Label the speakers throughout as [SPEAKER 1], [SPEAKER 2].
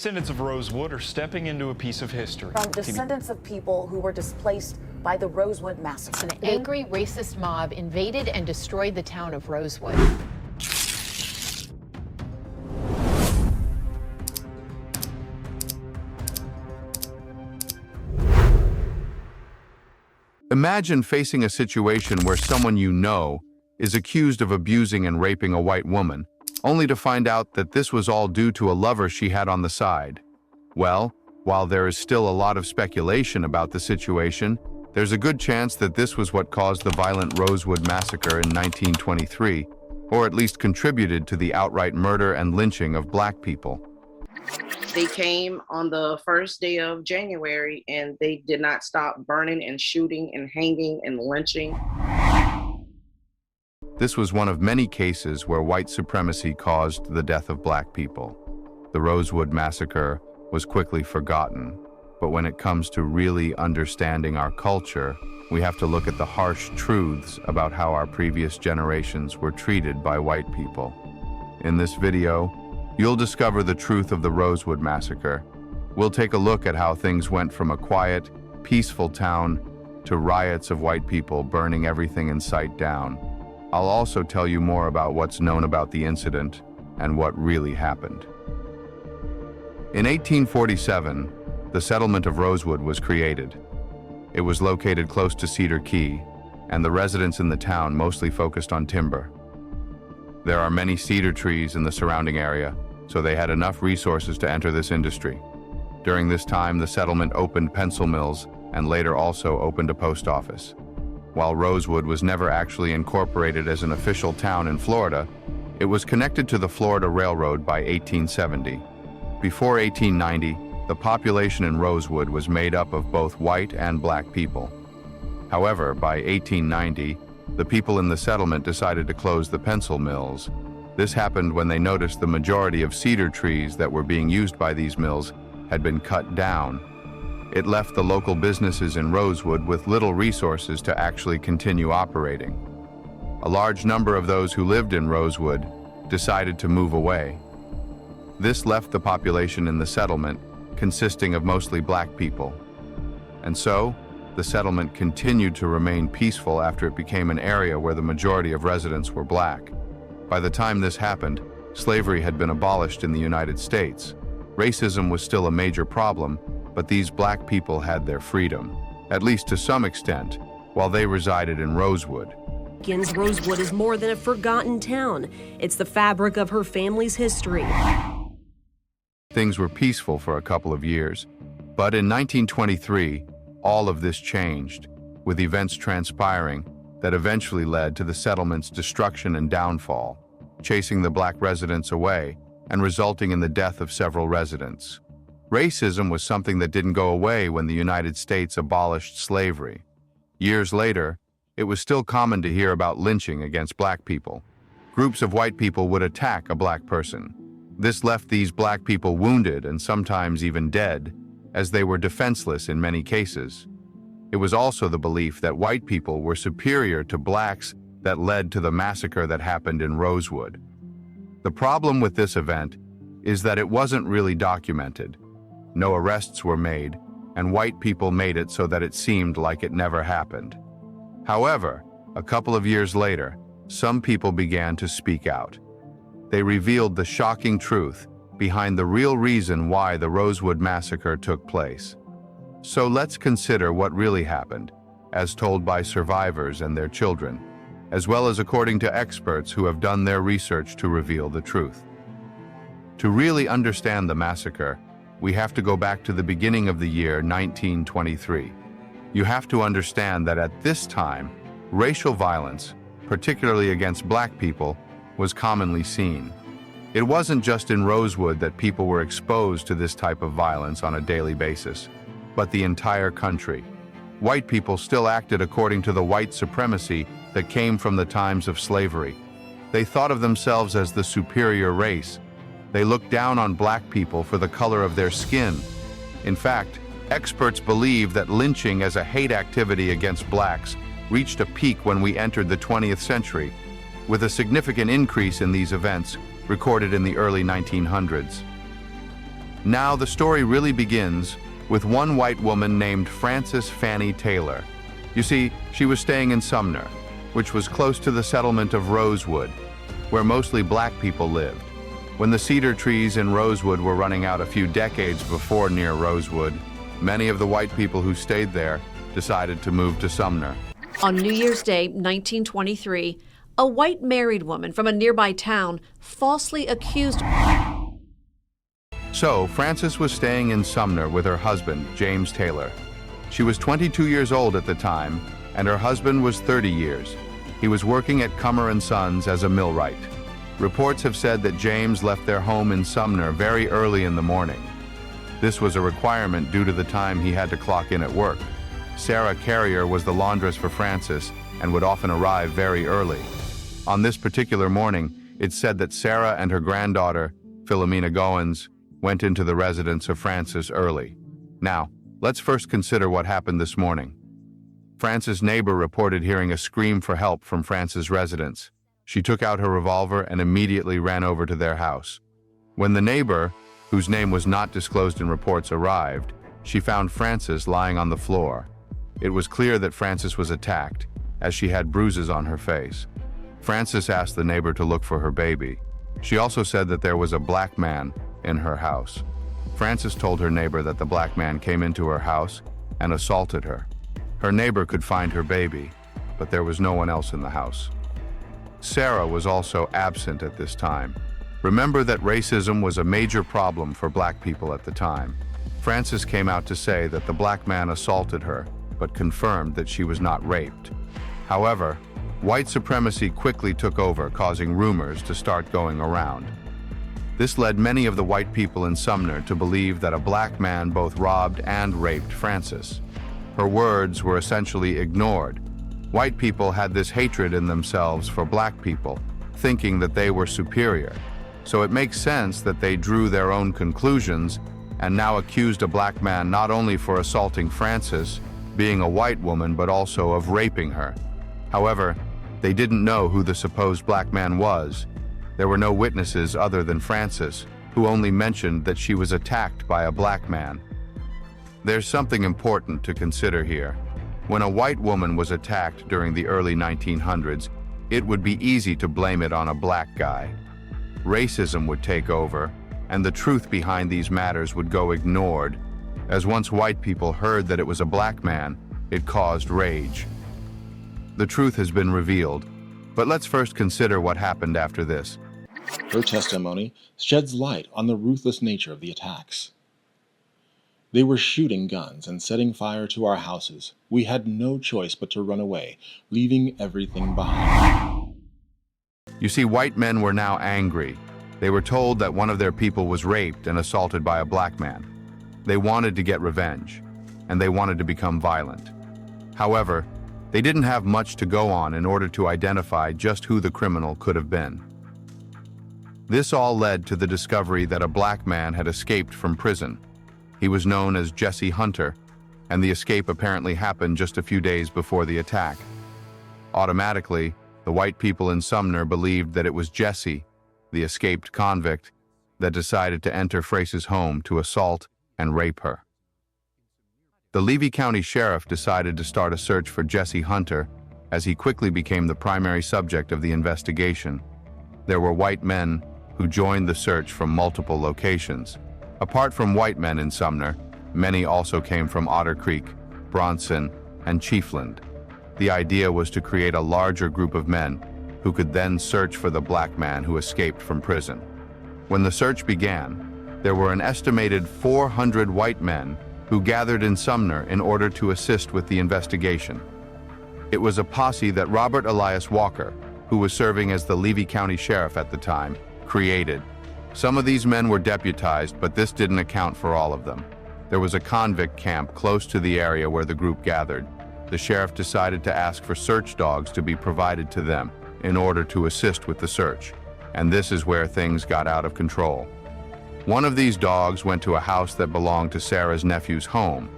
[SPEAKER 1] Descendants of Rosewood are stepping into a piece of history.
[SPEAKER 2] From descendants of people who were displaced by the Rosewood Massacre.
[SPEAKER 3] An angry racist mob invaded and destroyed the town of Rosewood.
[SPEAKER 4] Imagine facing a situation where someone you know is accused of abusing and raping a white woman, only to find out that this was all due to a lover she had on the side. Well, while there is still a lot of speculation about the situation, there's a good chance that this was what caused the violent Rosewood Massacre in 1923, or at least contributed to the outright murder and lynching of black people.
[SPEAKER 5] They came on the first day of January and they did not stop burning and shooting and hanging and lynching.
[SPEAKER 4] This was one of many cases where white supremacy caused the death of black people. The Rosewood Massacre was quickly forgotten, but when it comes to really understanding our culture, we have to look at the harsh truths about how our previous generations were treated by white people. In this video, you'll discover the truth of the Rosewood Massacre. We'll take a look at how things went from a quiet, peaceful town to riots of white people burning everything in sight down. I'll also tell you more about what's known about the incident and what really happened. In 1847, the settlement of Rosewood was created. It was located close to Cedar Key, and the residents in the town mostly focused on timber. There are many cedar trees in the surrounding area, so they had enough resources to enter this industry. During this time, the settlement opened pencil mills and later also opened a post office. While Rosewood was never actually incorporated as an official town in Florida, it was connected to the Florida Railroad by 1870. Before 1890, the population in Rosewood was made up of both white and black people. However, by 1890, the people in the settlement decided to close the pencil mills. This happened when they noticed the majority of cedar trees that were being used by these mills had been cut down. It left the local businesses in Rosewood with little resources to actually continue operating. A large number of those who lived in Rosewood decided to move away. This left the population in the settlement consisting of mostly black people. And so, the settlement continued to remain peaceful after it became an area where the majority of residents were black. By the time this happened, slavery had been abolished in the United States. Racism was still a major problem, but these black people had their freedom, at least to some extent, while they resided in Rosewood.
[SPEAKER 6] Rosewood is more than a forgotten town. It's the fabric of her family's history.
[SPEAKER 4] Things were peaceful for a couple of years, but in 1923, all of this changed, with events transpiring that eventually led to the settlement's destruction and downfall, chasing the black residents away and resulting in the death of several residents. Racism was something that didn't go away when the United States abolished slavery. Years later, it was still common to hear about lynching against black people. Groups of white people would attack a black person. This left these black people wounded and sometimes even dead, as they were defenseless in many cases. It was also the belief that white people were superior to blacks that led to the massacre that happened in Rosewood. The problem with this event is that it wasn't really documented. No arrests were made, and white people made it so that it seemed like it never happened. However, a couple of years later, some people began to speak out. They revealed the shocking truth behind the real reason why the Rosewood Massacre took place. So let's consider what really happened, as told by survivors and their children, as well as according to experts who have done their research to reveal the truth. To really understand the massacre, we have to go back to the beginning of the year 1923. You have to understand that at this time, racial violence, particularly against black people, was commonly seen. It wasn't just in Rosewood that people were exposed to this type of violence on a daily basis, but the entire country. White people still acted according to the white supremacy that came from the times of slavery. They thought of themselves as the superior race. They looked down on black people for the color of their skin. In fact, experts believe that lynching as a hate activity against blacks reached a peak when we entered the 20th century, with a significant increase in these events recorded in the early 1900s. Now the story really begins with one white woman named Frances Fanny Taylor. You see, she was staying in Sumner, which was close to the settlement of Rosewood, where mostly black people lived. When the cedar trees in Rosewood were running out a few decades before near Rosewood, many of the white people who stayed there decided to move to Sumner.
[SPEAKER 6] On New Year's Day, 1923, a white married woman from a nearby town falsely accused.
[SPEAKER 4] So, Frances was staying in Sumner with her husband, James Taylor. She was 22 years old at the time, and her husband was 30 years. He was working at Cummer & Sons as a millwright. Reports have said that James left their home in Sumner very early in the morning. This was a requirement due to the time he had to clock in at work. Sarah Carrier was the laundress for Frances and would often arrive very early. On this particular morning, it's said that Sarah and her granddaughter, Philomena Goins, went into the residence of Frances early. Now, let's first consider what happened this morning. Frances' neighbor reported hearing a scream for help from Frances' residence. She took out her revolver and immediately ran over to their house. When the neighbor, whose name was not disclosed in reports, arrived, she found Frances lying on the floor. It was clear that Frances was attacked, as she had bruises on her face. Frances asked the neighbor to look for her baby. She also said that there was a black man in her house. Frances told her neighbor that the black man came into her house and assaulted her. Her neighbor could find her baby, but there was no one else in the house. Sarah was also absent at this time. Remember that racism was a major problem for black people at the time. Frances came out to say that the black man assaulted her, but confirmed that she was not raped. However, white supremacy quickly took over, causing rumors to start going around. This led many of the white people in Sumner to believe that a black man both robbed and raped Frances. Her words were essentially ignored. White people had this hatred in themselves for black people, thinking that they were superior. So it makes sense that they drew their own conclusions and now accused a black man not only for assaulting Frances, being a white woman, but also of raping her. However, they didn't know who the supposed black man was. There were no witnesses other than Frances, who only mentioned that she was attacked by a black man. There's something important to consider here. When a white woman was attacked during the early 1900s, it would be easy to blame it on a black guy. Racism would take over, and the truth behind these matters would go ignored. As once white people heard that it was a black man, it caused rage. The truth has been revealed, but let's first consider what happened after this.
[SPEAKER 7] Her testimony sheds light on the ruthless nature of the attacks. They were shooting guns and setting fire to our houses. We had no choice but to run away, leaving everything behind.
[SPEAKER 4] You see, white men were now angry. They were told that one of their people was raped and assaulted by a black man. They wanted to get revenge, and they wanted to become violent. However, they didn't have much to go on in order to identify just who the criminal could have been. This all led to the discovery that a black man had escaped from prison. He was known as Jesse Hunter, and the escape apparently happened just a few days before the attack. Automatically, the white people in Sumner believed that it was Jesse, the escaped convict, that decided to enter Frances' home to assault and rape her. The Levy County Sheriff decided to start a search for Jesse Hunter, as he quickly became the primary subject of the investigation. There were white men who joined the search from multiple locations. Apart from white men in Sumner, many also came from Otter Creek, Bronson, and Chiefland. The idea was to create a larger group of men who could then search for the black man who escaped from prison. When the search began, there were an estimated 400 white men who gathered in Sumner in order to assist with the investigation. It was a posse that Robert Elias Walker, who was serving as the Levy County Sheriff at the time, created. Some of these men were deputized, but this didn't account for all of them. There was a convict camp close to the area where the group gathered. The sheriff decided to ask for search dogs to be provided to them in order to assist with the search. And this is where things got out of control. One of these dogs went to a house that belonged to Sarah's nephew's home.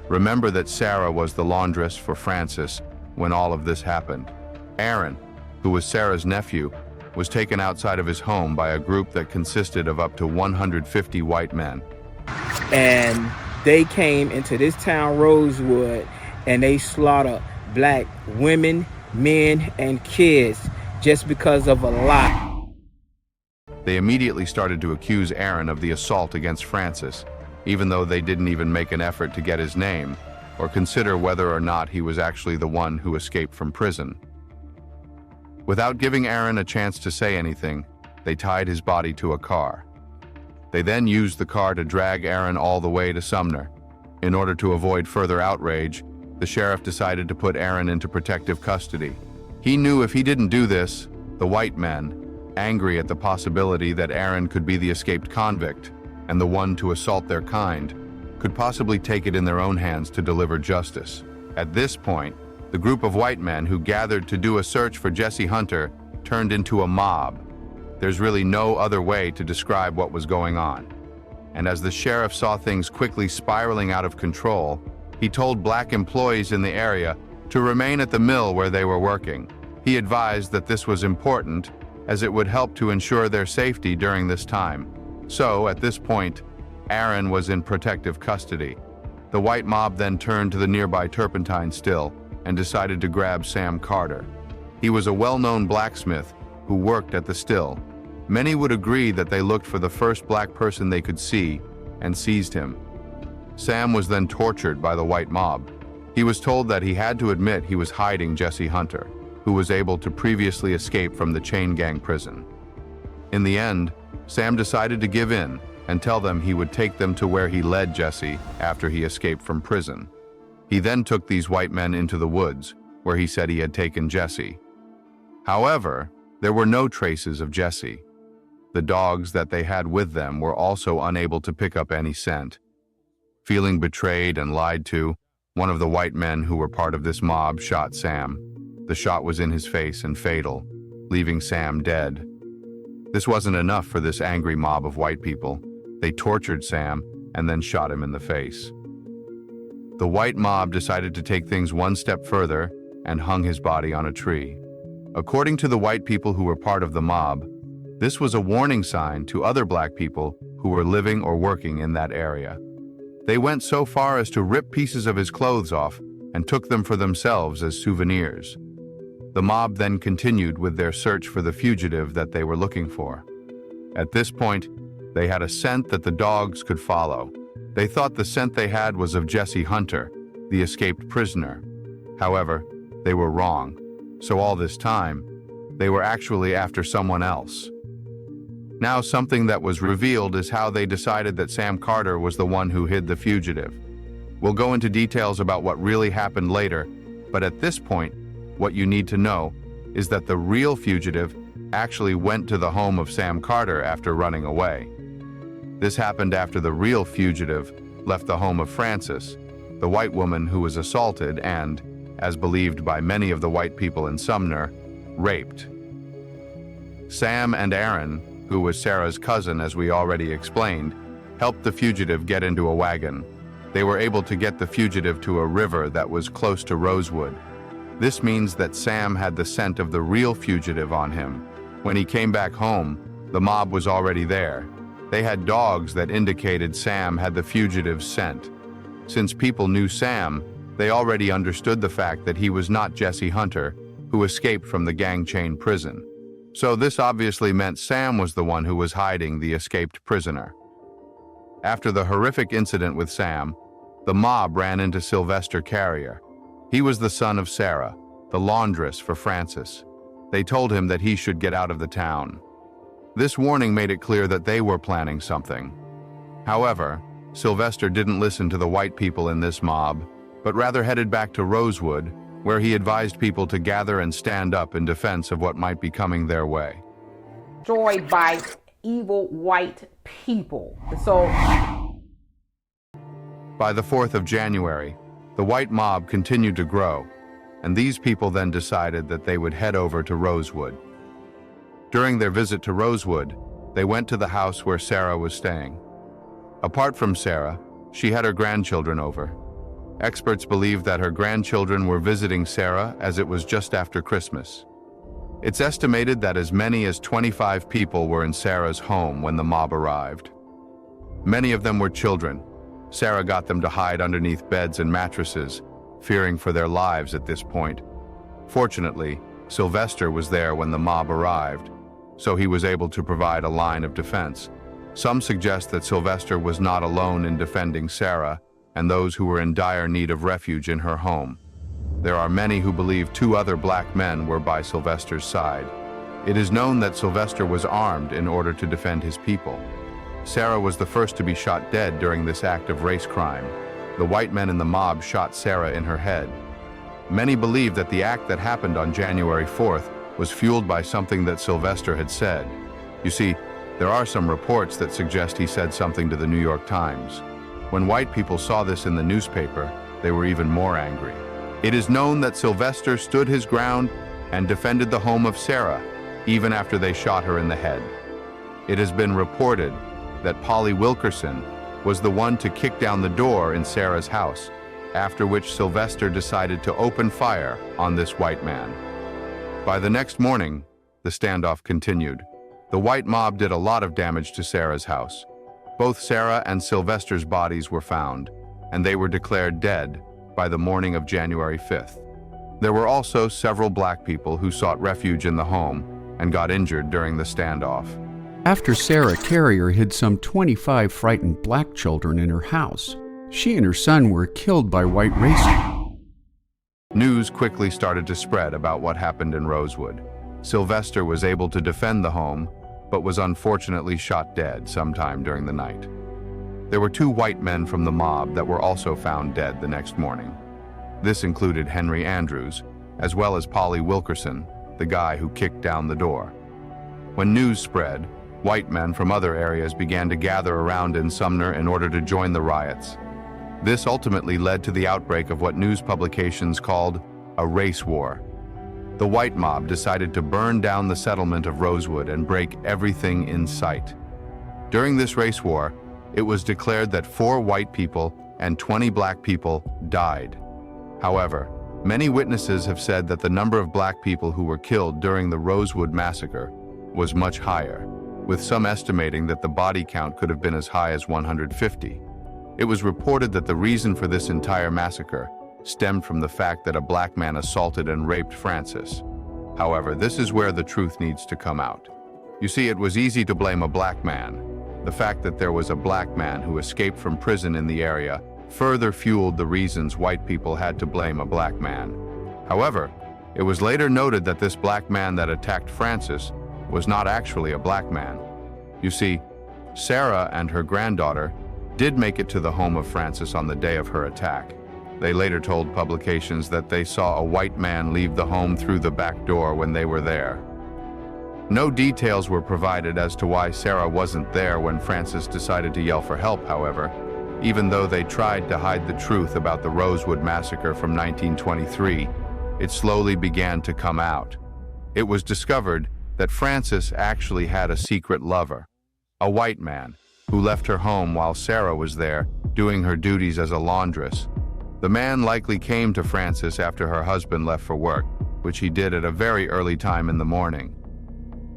[SPEAKER 4] Remember that Sarah was the laundress for Frances when all of this happened. Aaron, who was Sarah's nephew, was taken outside of his home by a group that consisted of up to 150 white men.
[SPEAKER 8] And they came into this town, Rosewood, and they slaughtered black women, men, and kids just because of a lie.
[SPEAKER 4] They immediately started to accuse Aaron of the assault against Francis, even though they didn't even make an effort to get his name or consider whether or not he was actually the one who escaped from prison. Without giving Aaron a chance to say anything, they tied his body to a car. They then used the car to drag Aaron all the way to Sumner. In order to avoid further outrage, the sheriff decided to put Aaron into protective custody. He knew if he didn't do this, the white men, angry at the possibility that Aaron could be the escaped convict and the one to assault their kind, could possibly take it in their own hands to deliver justice. At this point, the group of white men who gathered to do a search for Jesse Hunter turned into a mob. There's really no other way to describe what was going on. And as the sheriff saw things quickly spiraling out of control, he told black employees in the area to remain at the mill where they were working. He advised that this was important as it would help to ensure their safety during this time. So, at this point, Aaron was in protective custody. The white mob then turned to the nearby turpentine still and decided to grab Sam Carter. He was a well-known blacksmith who worked at the still. Many would agree that they looked for the first black person they could see and seized him. Sam was then tortured by the white mob. He was told that he had to admit he was hiding Jesse Hunter, who was able to previously escape from the chain gang prison. In the end, Sam decided to give in and tell them he would take them to where he led Jesse after he escaped from prison. He then took these white men into the woods, where he said he had taken Jesse. However, there were no traces of Jesse. The dogs that they had with them were also unable to pick up any scent. Feeling betrayed and lied to, one of the white men who were part of this mob shot Sam. The shot was in his face and fatal, leaving Sam dead. This wasn't enough for this angry mob of white people. They tortured Sam and then shot him in the face. The white mob decided to take things one step further and hung his body on a tree. According to the white people who were part of the mob, this was a warning sign to other black people who were living or working in that area. They went so far as to rip pieces of his clothes off and took them for themselves as souvenirs. The mob then continued with their search for the fugitive that they were looking for. At this point, they had a scent that the dogs could follow. They thought the scent they had was of Jesse Hunter, the escaped prisoner. However, they were wrong. So all this time, they were actually after someone else. Now something that was revealed is how they decided that Sam Carter was the one who hid the fugitive. We'll go into details about what really happened later, but at this point, what you need to know is that the real fugitive actually went to the home of Sam Carter after running away. This happened after the real fugitive left the home of Frances, the white woman who was assaulted and, as believed by many of the white people in Sumner, raped. Sam and Aaron, who was Sarah's cousin as we already explained, helped the fugitive get into a wagon. They were able to get the fugitive to a river that was close to Rosewood. This means that Sam had the scent of the real fugitive on him. When he came back home, the mob was already there. They had dogs that indicated Sam had the fugitive's scent. Since people knew Sam, they already understood the fact that he was not Jesse Hunter, who escaped from the gang chain prison. So this obviously meant Sam was the one who was hiding the escaped prisoner. After the horrific incident with Sam, the mob ran into Sylvester Carrier. He was the son of Sarah, the laundress for Frances. They told him that he should get out of the town. This warning made it clear that they were planning something. However, Sylvester didn't listen to the white people in this mob, but rather headed back to Rosewood, where he advised people to gather and stand up in defense of what might be coming their way.
[SPEAKER 9] Destroyed by evil white people. So,
[SPEAKER 4] by the 4th of January, the white mob continued to grow, and these people then decided that they would head over to Rosewood. During their visit to Rosewood, they went to the house where Sarah was staying. Apart from Sarah, she had her grandchildren over. Experts believe that her grandchildren were visiting Sarah as it was just after Christmas. It's estimated that as many as 25 people were in Sarah's home when the mob arrived. Many of them were children. Sarah got them to hide underneath beds and mattresses, fearing for their lives at this point. Fortunately, Sylvester was there when the mob arrived, so he was able to provide a line of defense. Some suggest that Sylvester was not alone in defending Sarah and those who were in dire need of refuge in her home. There are many who believe 2 other black men were by Sylvester's side. It is known that Sylvester was armed in order to defend his people. Sarah was the first to be shot dead during this act of race crime. The white men in the mob shot Sarah in her head. Many believe that the act that happened on January 4th was fueled by something that Sylvester had said. You see, there are some reports that suggest he said something to the New York Times. When white people saw this in the newspaper, they were even more angry. It is known that Sylvester stood his ground and defended the home of Sarah, even after they shot her in the head. It has been reported that Polly Wilkerson was the one to kick down the door in Sarah's house, after which Sylvester decided to open fire on this white man. By the next morning, the standoff continued. The white mob did a lot of damage to Sarah's house. Both Sarah and Sylvester's bodies were found, and they were declared dead by the morning of January 5th. There were also several black people who sought refuge in the home and got injured during the standoff.
[SPEAKER 10] After Sarah Carrier hid some 25 frightened black children in her house, she and her son were killed by white racers.
[SPEAKER 4] News quickly started to spread about what happened in Rosewood. Sylvester was able to defend the home, but was unfortunately shot dead sometime during the night. There were 2 white men from the mob that were also found dead the next morning. This included Henry Andrews, as well as Polly Wilkerson, the guy who kicked down the door. When news spread, white men from other areas began to gather around in Sumner in order to join the riots. This ultimately led to the outbreak of what news publications called a race war. The white mob decided to burn down the settlement of Rosewood and break everything in sight. During this race war, it was declared that 4 white people and 20 black people died. However, many witnesses have said that the number of black people who were killed during the Rosewood Massacre was much higher, with some estimating that the body count could have been as high as 150. It was reported that the reason for this entire massacre stemmed from the fact that a black man assaulted and raped Frances. However, this is where the truth needs to come out. You see, it was easy to blame a black man. The fact that there was a black man who escaped from prison in the area further fueled the reasons white people had to blame a black man. However, it was later noted that this black man that attacked Frances was not actually a black man. You see, Sarah and her granddaughter did make it to the home of Frances on the day of her attack. They later told publications that they saw a white man leave the home through the back door when they were there. No details were provided as to why Sarah wasn't there when Frances decided to yell for help, however, even though they tried to hide the truth about the Rosewood Massacre from 1923, it slowly began to come out. It was discovered that Frances actually had a secret lover, a white man, who left her home while Sarah was there doing her duties as a laundress. The man likely came to Frances after her husband left for work, which he did at a very early time in the morning.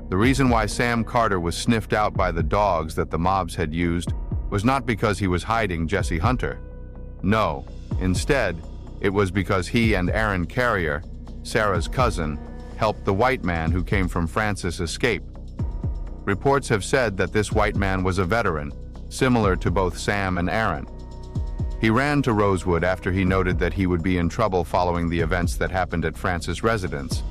[SPEAKER 4] The reason why Sam Carter was sniffed out by the dogs that the mobs had used was not because he was hiding Jesse Hunter. No, instead, it was because he and Aaron Carrier, Sarah's cousin, helped the white man who came from Frances escape. Reports have said that this white man was a veteran, similar to both Sam and Aaron. He ran to Rosewood after he noted that he would be in trouble following the events that happened at Frances' residence.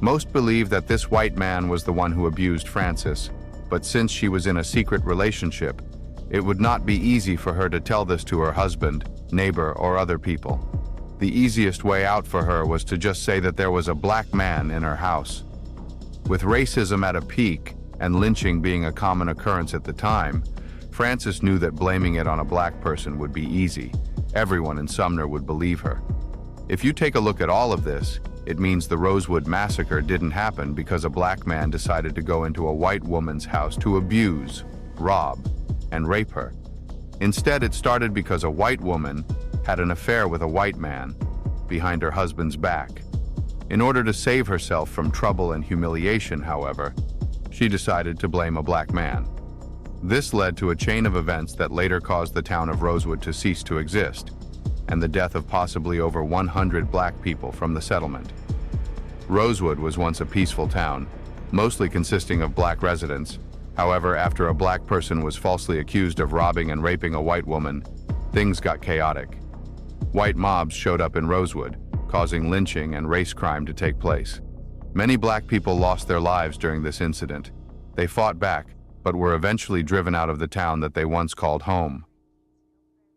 [SPEAKER 4] Most believe that this white man was the one who abused Frances, but since she was in a secret relationship, it would not be easy for her to tell this to her husband, neighbor, or other people. The easiest way out for her was to just say that there was a black man in her house. With racism at a peak and lynching being a common occurrence at the time, Frances knew that blaming it on a black person would be easy. Everyone in Sumner would believe her. If you take a look at all of this, it means the Rosewood Massacre didn't happen because a black man decided to go into a white woman's house to abuse, rob, and rape her. Instead, it started because a white woman had an affair with a white man behind her husband's back. In order to save herself from trouble and humiliation, however, she decided to blame a black man. This led to a chain of events that later caused the town of Rosewood to cease to exist, and the death of possibly over 100 black people from the settlement. Rosewood was once a peaceful town, mostly consisting of black residents. However, after a black person was falsely accused of robbing and raping a white woman, things got chaotic. White mobs showed up in Rosewood, causing lynching and race crime to take place. Many black people lost their lives during this incident. They fought back, but were eventually driven out of the town that they once called home.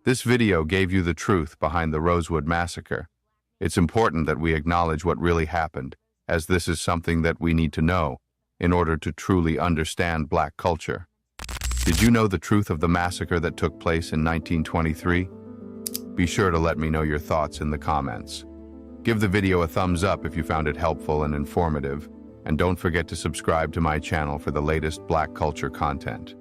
[SPEAKER 4] This video gave you the truth behind the Rosewood Massacre. It's important that we acknowledge what really happened, as this is something that we need to know in order to truly understand black culture. Did you know the truth of the massacre that took place in 1923? Be sure to let me know your thoughts in the comments. Give the video a thumbs up if you found it helpful and informative, and don't forget to subscribe to my channel for the latest black culture content.